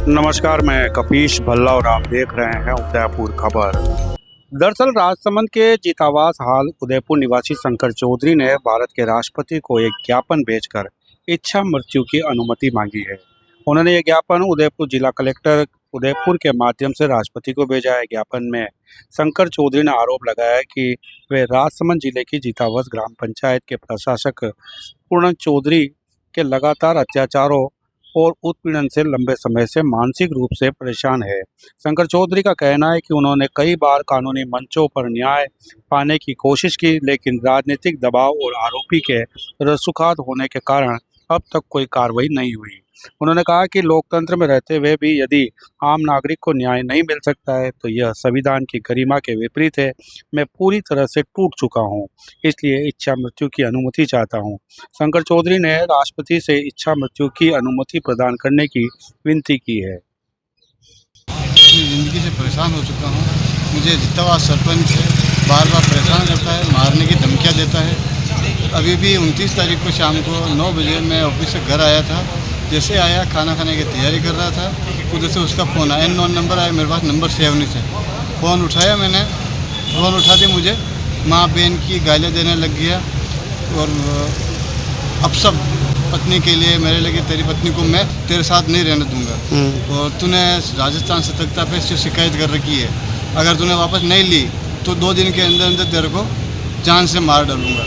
नमस्कार, मैं कपीश भल्ला और आप देख रहे हैं उदयपुर खबर। दरअसल राजसमंद के जीतावास हाल उदयपुर निवासी शंकर चौधरी ने भारत के राष्ट्रपति को एक ज्ञापन भेजकर इच्छा मृत्यु की अनुमति मांगी है। उन्होंने ये ज्ञापन उदयपुर जिला कलेक्टर उदयपुर के माध्यम से राष्ट्रपति को भेजा है। ज्ञापन में शंकर चौधरी ने आरोप लगाया है कि वे राजसमंद जिले की जीतावास ग्राम पंचायत के प्रशासक पूर्ण चौधरी के लगातार अत्याचारों और उत्पीड़न से लंबे समय से मानसिक रूप से परेशान है। शंकर चौधरी का कहना है कि उन्होंने कई बार कानूनी मंचों पर न्याय पाने की कोशिश की, लेकिन राजनीतिक दबाव और आरोपी के रसूखवाद होने के कारण अब तक कोई कार्रवाई नहीं हुई। उन्होंने कहा कि लोकतंत्र में रहते हुए भी यदि आम नागरिक को न्याय नहीं मिल सकता है तो यह संविधान की गरिमा के विपरीत है। मैं पूरी तरह से टूट चुका हूं, इसलिए इच्छा मृत्यु की अनुमति चाहता हूं। शंकर चौधरी ने राष्ट्रपति से इच्छा मृत्यु की अनुमति प्रदान करने की विनती की है। जिंदगी से परेशान हो चुका हूँ। मुझे जीतावास सरपंच बार बार परेशान करता है, मारने की धमकियाँ देता है। अभी भी 29 तारीख को शाम को 9 बजे मैं ऑफिस से घर आया था। जैसे आया खाना खाने की तैयारी कर रहा था, उधर से उसका फ़ोन आया। अननोन नंबर आया, मेरे पास नंबर सेव नहीं था। फ़ोन उठाया मैंने, फ़ोन उठाते मुझे माँ बहन की गालियाँ देने लग गया और अब सब पत्नी के लिए मेरे लगे तेरी पत्नी को मैं तेरे साथ नहीं रहने दूंगा और तूने राजस्थान सतर्कता पे से शिकायत कर रखी है, अगर तूने वापस नहीं ली तो 2 दिन के अंदर अंदर तेरे को जान से मार डालूंगा।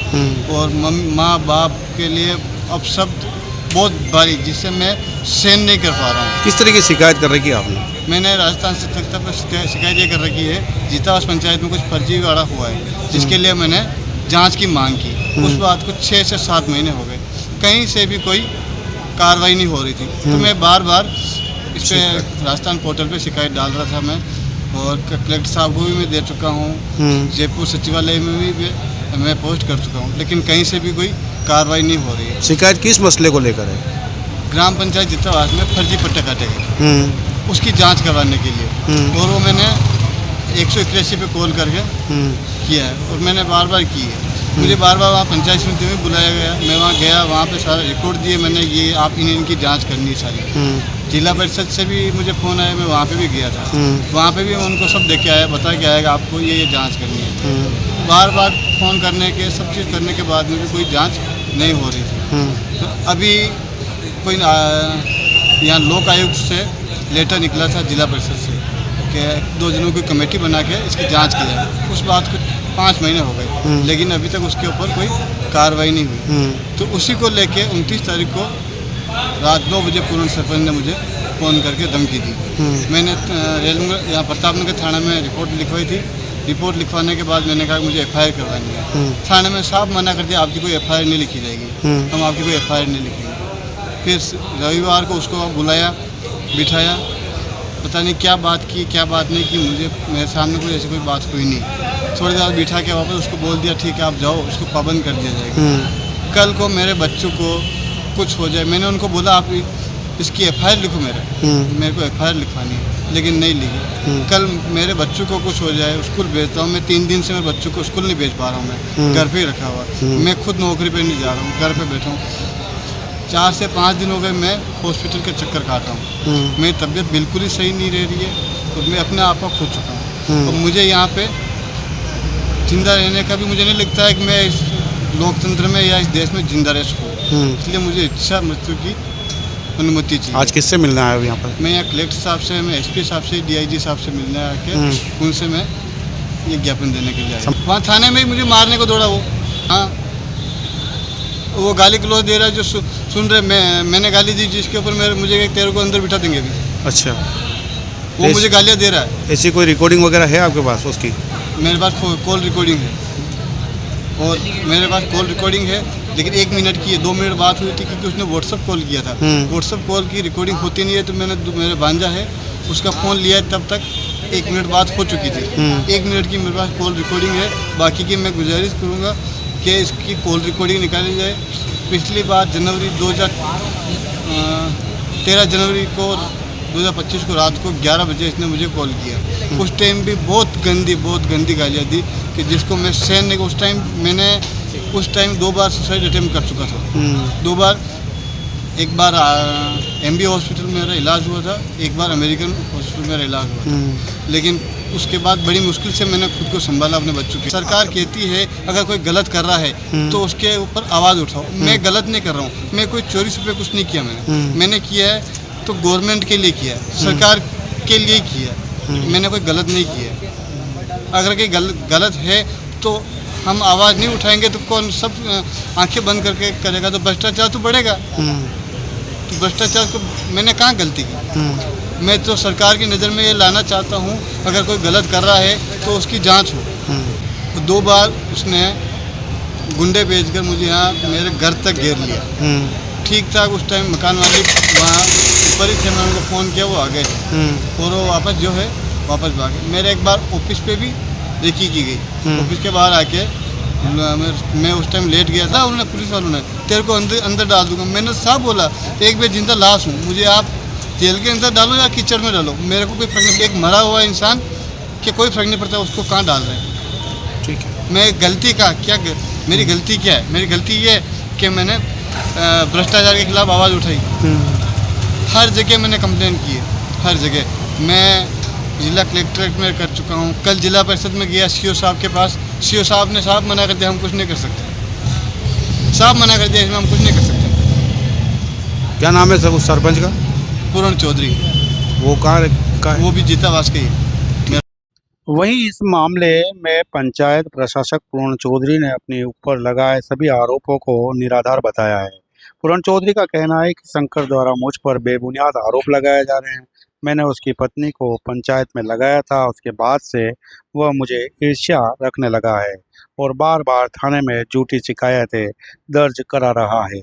और माँ बाप के लिए अब शब्द बहुत भारी, जिससे मैं सहन नहीं कर पा रहा हूँ। किस तरह की शिकायत कर रही है आपने? मैंने राजस्थान सतर्कता पर शिकायत ये कर रखी है, जीतावास पंचायत में कुछ फर्जीवाड़ा हुआ है, जिसके लिए मैंने जांच की मांग की। उस बात को 6 से 7 महीने हो गए, कहीं से भी कोई कार्रवाई नहीं हो रही थी। तो मैं बार बार इस पर राजस्थान पोर्टल पे शिकायत डाल रहा था मैं, और कलेक्टर साहब को भी मैं दे चुका हूँ, जयपुर सचिवालय में भी मैं पोस्ट कर चुका हूँ, लेकिन कहीं से भी कोई कार्रवाई नहीं हो रही है। शिकायत किस मसले को लेकर है? ग्राम पंचायत जीतावास में फर्जी पट्टे काटे गए, उसकी जांच करवाने के लिए, और वो मैंने 181 पे कॉल करके किया है और मैंने बार बार की है। मुझे बार बार वहाँ पंचायत समिति में बुलाया गया, मैं वहाँ गया, वहाँ पे सारा रिकॉर्ड दिए मैंने, ये आप इनकी जांच करनी है सारी। जिला परिषद से भी मुझे फ़ोन आया, मैं वहाँ पे भी गया था, वहाँ पे भी उनको सब देख के आया, बता के आएगा आपको ये जांच करनी है। बार बार फ़ोन करने के सब चीज़ करने के बाद में भी कोई जांच नहीं हो रही थी। तो अभी कोई यहाँ लोक आयुक्त से लेटर निकला था जिला परिषद से कि 2 दिनों की कमेटी बना के इसकी जाँच की जाए। उस बात को 5 महीने हो गए, लेकिन अभी तक उसके ऊपर कोई कार्रवाई नहीं हुई। तो उसी को लेके 29 तारीख को रात 9 बजे पूर्ण सरपंच ने मुझे फ़ोन करके धमकी दी। मैंने रेलनगर यहाँ प्रतापनगर थाना में रिपोर्ट लिखवाई थी। रिपोर्ट लिखवाने के बाद मैंने कहा मुझे FIR करवानी है। थाने में साफ मना कर दिया, आपकी कोई FIR नहीं लिखी जाएगी, हम आपकी कोई FIR नहीं लिखेंगे। फिर रविवार को उसको बुलाया, बिठाया, पता नहीं क्या बात की क्या बात नहीं की, मुझे मेरे सामने कोई ऐसी कोई बात हुई नहीं। थोड़ी देर बिठा के वापस उसको बोल दिया ठीक है आप जाओ, उसको पाबंद कर दिया जाएगा। कल को मेरे बच्चों को कुछ हो जाए, मैंने उनको बोला आप इसकी FIR लिखो, मेरे को FIR लिखवानी है, लेकिन नहीं लिखी। कल मेरे बच्चों को कुछ हो जाए, स्कूल भेजता हूँ मैं, 3 दिन से मेरे बच्चों को स्कूल नहीं भेज पा रहा हूँ, मैं घर पे ही रखा हुआ। मैं खुद नौकरी पे नहीं जा रहा हूँ, घर पे बैठा हूँ। 4 से 5 दिन हो गए मैं हॉस्पिटल के चक्कर काटा हूँ। मेरी तबीयत बिल्कुल ही सही नहीं रह रही है और मैं अपने आप को खो चुका हूँ। और मुझे यहाँ पे जिंदा रहने का भी मुझे नहीं लगता है कि मैं इस लोकतंत्र में या इस देश में जिंदा रह सकूँ, इसलिए मुझे इच्छा मृत्यु की अनुमति चाहिए। आज किससे मिलना है यहाँ पर? मैं यहाँ कलेक्टर साहब से, मैं SP साहब से, DIG साहब से मिलने आके उनसे मैं ये ज्ञापन देने के लिए आया। वहाँ थाने में ही मुझे मारने को दौड़ा वो। हाँ, वो गाली गलौज दे रहा है जो सुन रहे। मैंने गाली दी जिसके ऊपर मुझे तेरे को अंदर बिठा देंगे अभी। अच्छा, वो मुझे गालियाँ दे रहा है। ऐसी कोई रिकॉर्डिंग वगैरह है आपके पास उसकी? मेरे पास कॉल रिकॉर्डिंग है, और मेरे पास कॉल रिकॉर्डिंग है, लेकिन 1 मिनट की है। 2 मिनट बात हुई थी क्योंकि उसने व्हाट्सअप कॉल किया था। व्हाट्सअप कॉल की रिकॉर्डिंग होती नहीं है, तो मैंने मेरे भांजा है उसका फ़ोन लिया, तब तक 1 मिनट बात हो चुकी थी। 1 मिनट की मेरे पास कॉल रिकॉर्डिंग है। बाकी की मैं गुजारिश करूँगा कि इसकी कॉल रिकॉर्डिंग निकाली जाए। पिछली बार 13 जनवरी को 2025 को रात को 11 बजे इसने मुझे कॉल किया। उस टाइम भी बहुत गंदी गालियाँ दी कि जिसको मैं सहन नहीं। उस टाइम 2 बार सुसाइड अटेम्प्ट कर चुका था, 2 बार। एक बार MB हॉस्पिटल में मेरा इलाज हुआ था, एक बार अमेरिकन हॉस्पिटल में मेरा इलाज हुआ था। लेकिन उसके बाद बड़ी मुश्किल से मैंने खुद को संभाला अपने बच्चों के। सरकार कहती है अगर कोई गलत कर रहा है तो उसके ऊपर आवाज़ उठाओ। मैं गलत नहीं कर रहा हूँ, मैं कोई चोरी छुपे कुछ नहीं किया। मैंने किया है तो गवर्नमेंट के लिए किया है, सरकार के लिए किया है, मैंने कोई गलत नहीं किया है। अगर कोई गलत है तो हम आवाज़ नहीं उठाएंगे तो कौन सब आंखें बंद करके करेगा, तो भ्रष्टाचार तो बढ़ेगा। तो भ्रष्टाचार को मैंने कहाँ गलती की। मैं तो सरकार की नज़र में ये लाना चाहता हूँ अगर कोई गलत कर रहा है तो उसकी जांच हो। तो 2 बार उसने गुंडे भेजकर मुझे यहाँ मेरे घर तक घेर लिया। ठीक ठाक उस टाइम मकान मालिक वहाँ ऊपर ही थे, मैंने उनको फ़ोन किया, वो आ गए और वो वापस जो है वापस भागे। मेरे एक बार ऑफिस पे भी रेकी की गई। ऑफिस के बाहर आके मैं उस टाइम लेट गया था, उन्होंने पुलिस वालों ने तेरे को अंदर डाल दूंगा। मैंने साफ बोला एक बार जिंदा लाश हूँ, मुझे आप जेल के अंदर डालो या कीचड़ में डालो, मेरे को कोई फर्क नहीं। एक मरा हुआ इंसान के कोई फर्क नहीं पड़ता उसको कहाँ डाल रहे हैं। ठीक है, मैं गलती का क्या, मेरी गलती क्या है? मेरी गलती ये है कि मैंने भ्रष्टाचार के खिलाफ आवाज़ उठाई। हर जगह मैंने कंप्लेन की है, हर जगह। मैं जिला कलेक्ट्रेट में कर चुका हूँ, कल जिला परिषद में गया CO साहब के पास, CO साहब ने साहब मना कर दिया, हम कुछ नहीं कर सकते। साहब मना कर दिया, इसमें हम कुछ नहीं कर सकते। क्या नाम है सब उस सरपंच का? पूर्ण चौधरी, वो कहाँ का है? वो भी जीतावास के ही। वहीं इस मामले में पंचायत प्रशासक पूर्ण चौधरी ने अपने ऊपर लगाए सभी आरोपों को निराधार बताया है। पूर्ण चौधरी का कहना है कि शंकर द्वारा मुझ पर बेबुनियाद आरोप लगाए जा रहे हैं। मैंने उसकी पत्नी को पंचायत में लगाया था, उसके बाद से वह मुझे ईर्ष्या रखने लगा है और बार बार थाने में झूठी शिकायतें दर्ज करा रहा है।